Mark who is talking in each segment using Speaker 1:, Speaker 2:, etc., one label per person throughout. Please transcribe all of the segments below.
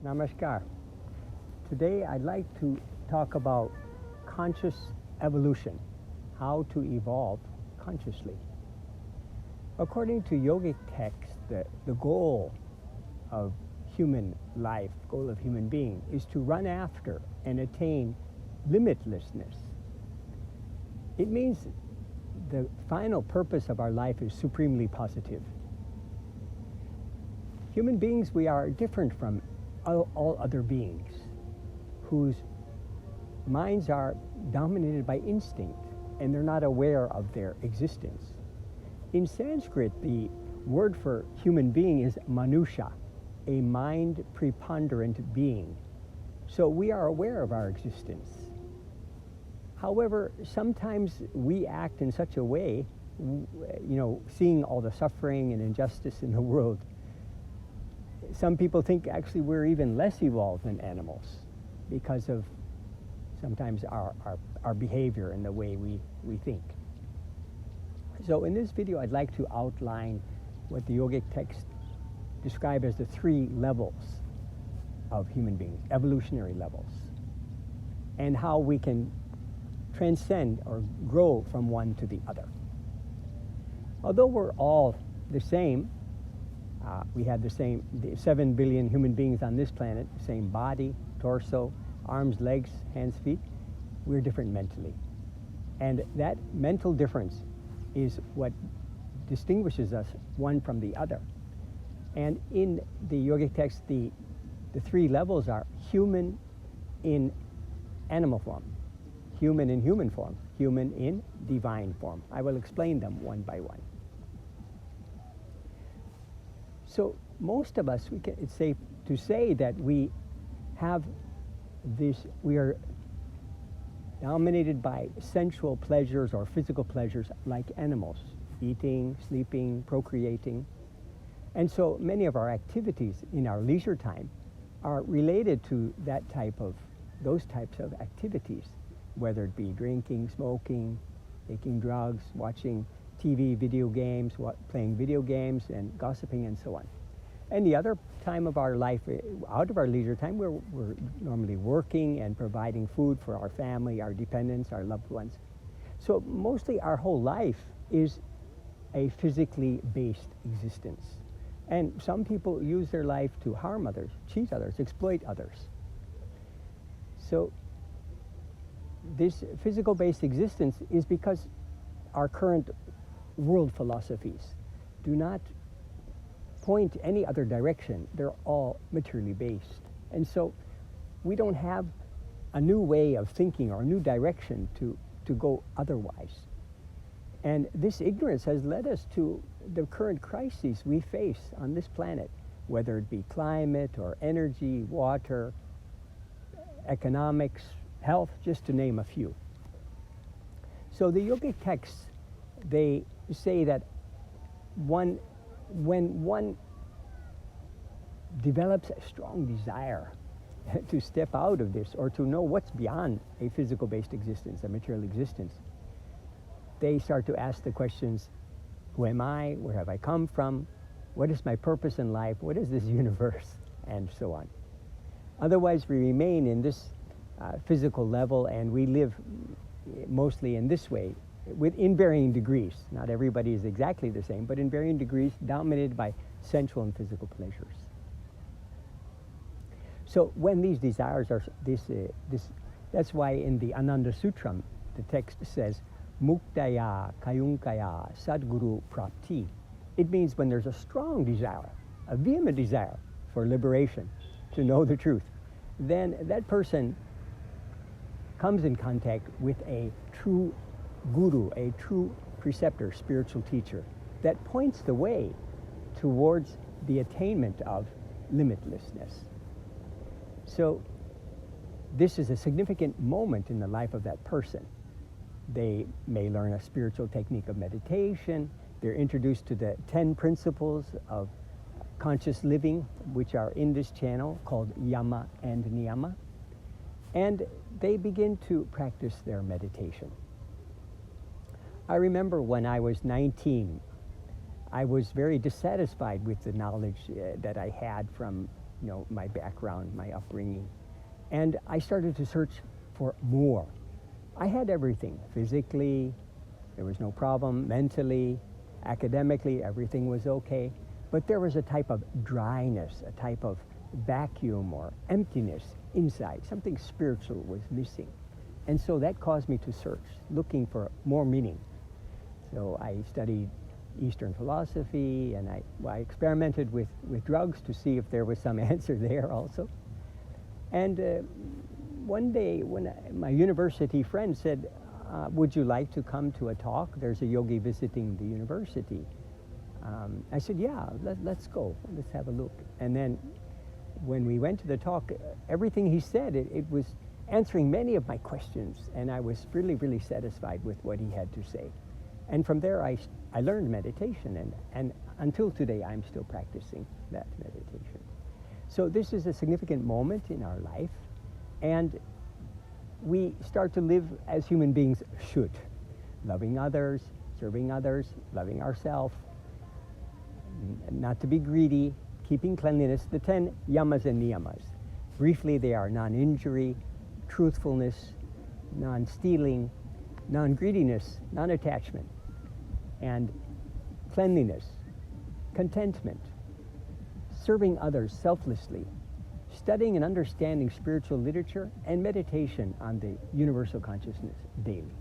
Speaker 1: Namaskar. Today I'd like to talk about conscious evolution, how to evolve consciously. According to yogic texts, the goal of human life, goal of human being, is to run after and attain limitlessness. It means the final purpose of our life is supremely positive. Human beings, we are different from all other beings whose minds are dominated by instinct and they're not aware of their existence. In Sanskrit, the word for human being is manusha, a mind preponderant being. So we are aware of our existence. However, sometimes we act in such a way, seeing all the suffering and injustice in the world, some people think actually we're even less evolved than animals because of sometimes our behavior and the way we think. So in this video, I'd like to outline what the yogic texts describe as the 3 levels of human beings, evolutionary levels, and how we can transcend or grow from one to the other. Although we're all the same, we have the 7 billion human beings on this planet, same body, torso, arms, legs, hands, feet. We're different mentally. And that mental difference is what distinguishes us one from the other. And in the yogic text, the 3 levels are human in animal form, human in human form, human in divine form. I will explain them one by one. So most of us, it's safe to say that we are dominated by sensual pleasures or physical pleasures like animals, eating, sleeping, procreating. And so many of our activities in our leisure time are related to those types of activities, whether it be drinking, smoking, taking drugs, watching TV, video games, playing video games, and gossiping, and so on. And the other time of our life, out of our leisure time, we're normally working and providing food for our family, our dependents, our loved ones. So mostly our whole life is a physically based existence. And some people use their life to harm others, cheat others, exploit others. So this physical based existence is because our current world philosophies do not point any other direction. They're all materially based. And so we don't have a new way of thinking or a new direction to go otherwise. And this ignorance has led us to the current crises we face on this planet, whether it be climate or energy, water, economics, health, just to name a few. So the yogic texts, they say that when one develops a strong desire to step out of this or to know what's beyond a physical-based existence, a material existence, they start to ask the questions, who am I? Where have I come from? What is my purpose in life? What is this universe? And so on. Otherwise, we remain in this physical level, and we live mostly in this way, in varying degrees. Not everybody is exactly the same, but in varying degrees, dominated by sensual and physical pleasures. So when these desires are that's why in the Ananda Sutram, the text says, Muktaya Kayunkaya Sadguru Prapti. It means when there's a strong desire, a vehement desire for liberation, to know the truth, then that person comes in contact with a true guru, a true preceptor, spiritual teacher, that points the way towards the attainment of limitlessness. So this is a significant moment in the life of that person. They may learn a spiritual technique of meditation. They're introduced to the 10 principles of conscious living, which are in this channel called Yama and Niyama. And they begin to practice their meditation. I remember when I was 19, I was very dissatisfied with the knowledge that I had from my background, my upbringing. And I started to search for more. I had everything. Physically, there was no problem. Mentally, academically, everything was okay. But there was a type of dryness, a type of vacuum or emptiness inside. Something spiritual was missing. And so that caused me to search, looking for more meaning. So I studied Eastern philosophy, and I experimented with drugs to see if there was some answer there also. And one day, when my university friend said, would you like to come to a talk? There's a yogi visiting the university. I said, yeah, let's go. Let's have a look. And then when we went to the talk, everything he said, it was answering many of my questions, and I was really, really satisfied with what he had to say. And from there, I learned meditation, and until today, I'm still practicing that meditation. So this is a significant moment in our life, and we start to live as human beings should, loving others, serving others, loving ourselves, not to be greedy, keeping cleanliness, the 10 yamas and niyamas. Briefly, they are non-injury, truthfulness, non-stealing, non-greediness, non-attachment, and cleanliness, contentment, serving others selflessly, studying and understanding spiritual literature, and meditation on the universal consciousness daily.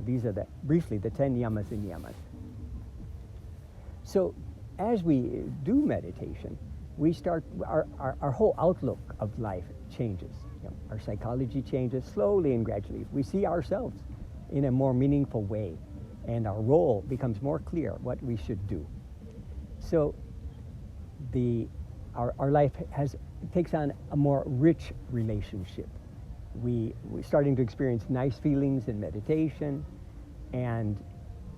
Speaker 1: These are briefly the 10 yamas and niyamas. So as we do meditation, we start, our whole outlook of life changes. Our psychology changes slowly and gradually. We see ourselves in a more meaningful way, and our role becomes more clear, what we should do. So our life takes on a more rich relationship. We're starting to experience nice feelings in meditation, and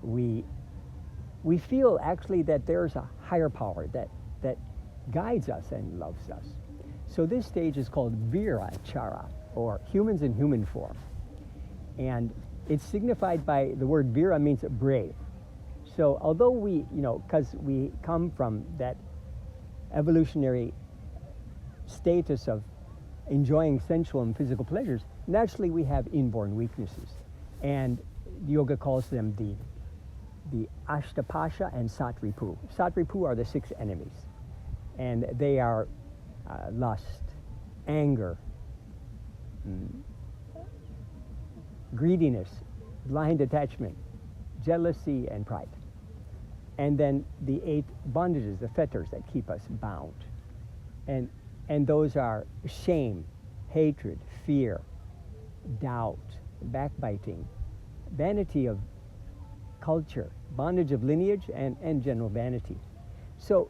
Speaker 1: we feel actually that there's a higher power that guides us and loves us. So this stage is called Virachara, or humans in human form. And it's signified by the word Vira, means brave. So although because we come from that evolutionary status of enjoying sensual and physical pleasures, naturally we have inborn weaknesses. And yoga calls them the Ashtapasha and Satripu. Satripu are the 6 enemies. And they are lust, anger, greediness, blind attachment, jealousy, and pride. And then the 8 bondages, the fetters that keep us bound. And those are shame, hatred, fear, doubt, backbiting, vanity of culture, bondage of lineage, and general vanity. So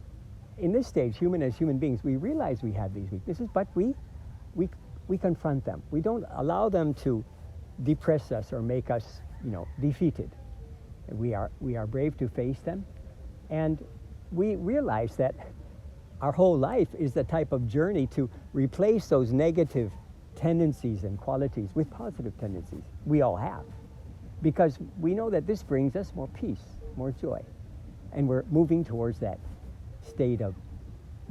Speaker 1: in this stage, as human beings, we realize we have these weaknesses, but we confront them. We don't allow them to depress us or make us, defeated. We are brave to face them, and we realize that our whole life is the type of journey to replace those negative tendencies and qualities with positive tendencies we all have, because we know that this brings us more peace, more joy, and we're moving towards that state of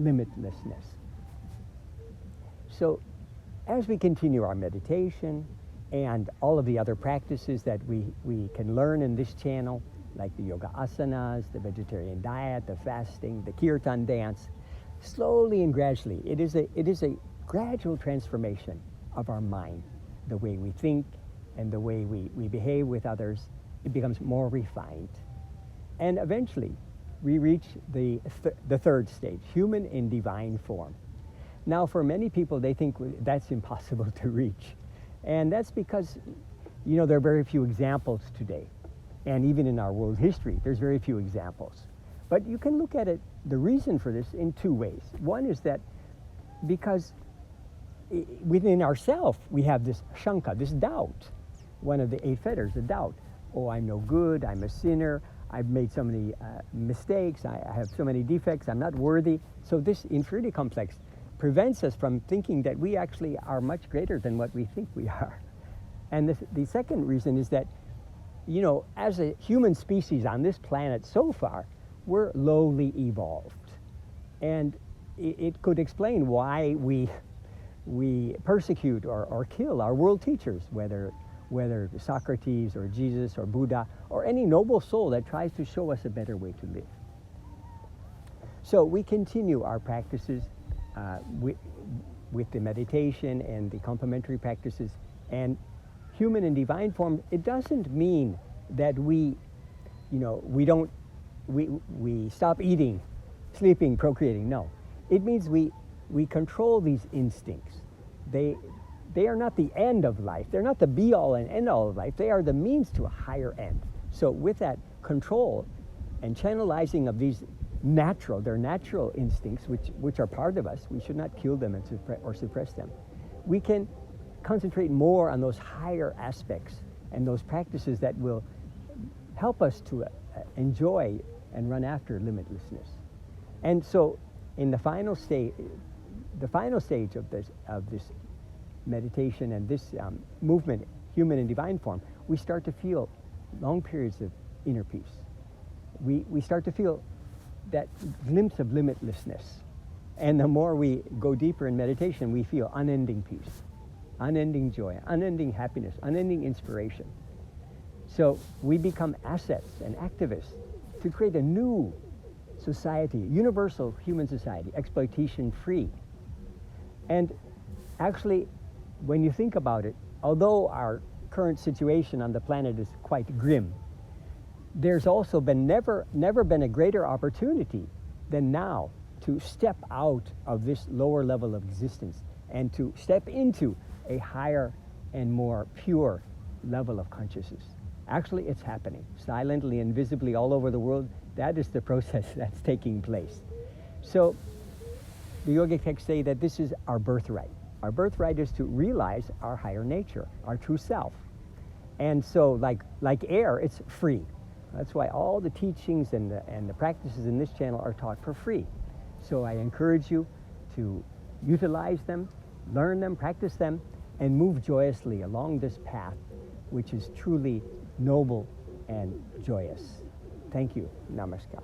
Speaker 1: limitlessness. So as we continue our meditation and all of the other practices that we can learn in this channel, like the yoga asanas, the vegetarian diet, the fasting, the kirtan dance, slowly and gradually, it is a gradual transformation of our mind, the way we think and the way we behave with others. It becomes more refined. And eventually, we reach the third stage, human in divine form. Now, for many people, they think that's impossible to reach. And that's because, there are very few examples today. And even in our world history, there's very few examples. But you can look at it, the reason for this, in 2 ways. One is that because within ourselves, we have this shanka, this doubt. One of the 8 fetters, the doubt. Oh, I'm no good, I'm a sinner, I've made so many mistakes, I have so many defects, I'm not worthy. So this inferiority complex prevents us from thinking that we actually are much greater than what we think we are. And the second reason is that, as a human species on this planet so far, we're lowly evolved. And it could explain why we persecute or kill our world teachers, whether Socrates or Jesus or Buddha or any noble soul that tries to show us a better way to live. So we continue our practices with the meditation and the complementary practices. And human and divine form, it doesn't mean that we stop eating, sleeping, procreating. No. It means we control these instincts. They are not the end of life. They're not the be-all and end-all of life. They are the means to a higher end. So with that control and channelizing of these their natural instincts, which are part of us, we should not kill them or suppress them. We can concentrate more on those higher aspects and those practices that will help us to enjoy and run after limitlessness. And so in the final stage of this meditation and this movement, human and divine form, we start to feel long periods of inner peace. We start to feel that glimpse of limitlessness. And the more we go deeper in meditation, we feel unending peace, unending joy, unending happiness, unending inspiration. So we become assets and activists to create a new society, universal human society, exploitation-free. And actually, when you think about it, although our current situation on the planet is quite grim, there's also never been a greater opportunity than now to step out of this lower level of existence and to step into a higher and more pure level of consciousness. Actually, it's happening silently and visibly all over the world. That is the process that's taking place. So the yogic texts say that this is our birthright. Our birthright is to realize our higher nature, our true self. And so like air, it's free. That's why all the teachings and the practices in this channel are taught for free. So I encourage you to utilize them, learn them, practice them, and move joyously along this path, which is truly noble and joyous. Thank you. Namaskar.